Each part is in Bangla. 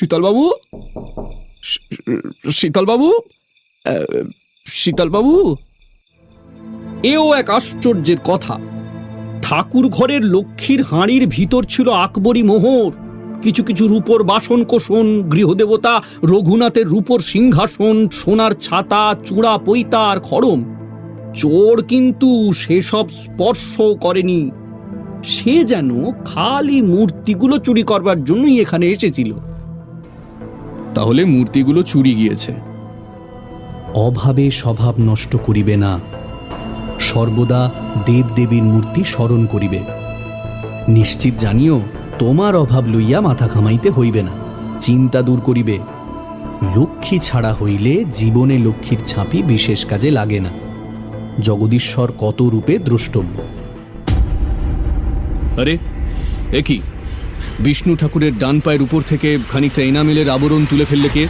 শীতলবাবু, শীতলবাবু, শীতলবাবু। এও এক আশ্চর্যের কথা। ঠাকুর ঘরের লক্ষ্মীর হাঁড়ির ভিতর ছিল আকবরী মোহর, কিছু কিছু রূপোর বাসন কোষণ, গৃহদেবতা রঘুনাথের রূপোর সিংহাসন, সোনার ছাতা, চূড়া পৈতা আর খড়ম। চোর কিন্তু সেসব স্পর্শ করেনি। সে যেন খালি মূর্তিগুলো চুরি করবার জন্যই এখানে এসেছিল। তাহলে মূর্তিগুলো চুরি গিয়েছে। অভাবে স্বভাব নষ্ট করিবে না, সর্বদা দেবদেবীর মূর্তি স্মরণ করিবে। নিশ্চিত জানিও তোমার অভাব লইয়া মাথা ঘামাইতে হইবে না, চিন্তা দূর করিবে। লক্ষ্মী ছাড়া হইলে জীবনে লক্ষ্মীর ছাপি বিশেষ কাজে লাগে না। জগদীশ্বর কত রূপে দ্রষ্টব্য। আরে এ কি, বিষ্ণু ঠাকুরের ডান পায়ের উপর থেকে খানিকটা এনামেলের আবরণ তুলে ফেললে কে?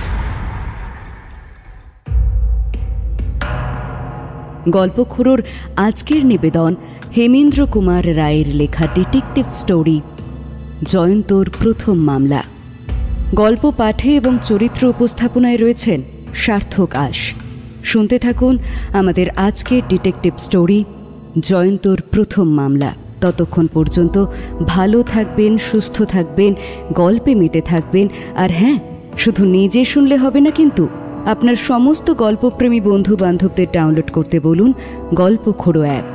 গল্পখোরোর আজকের নিবেদন হেমেন্দ্র কুমার রায়ের লেখা ডিটেকটিভ স্টোরি জয়ন্তর প্রথম মামলা। গল্প পাঠে এবং চরিত্র উপস্থাপনায় রয়েছেন সার্থক আশ। শুনতে থাকুন আমাদের আজকের ডিটেকটিভ স্টোরি জয়ন্তর প্রথম মামলা। ততক্ষণ পর্যন্ত ভালো থাকবেন, সুস্থ থাকবেন, গল্পে মেতে থাকবেন। আর হ্যাঁ, শুধু নিজে শুনলে হবে না, কিন্তু আপনার সমস্ত গল্পপ্রেমী বন্ধু বান্ধবদের ডাউনলোড করতে বলুন গল্পখোরো অ্যাপ।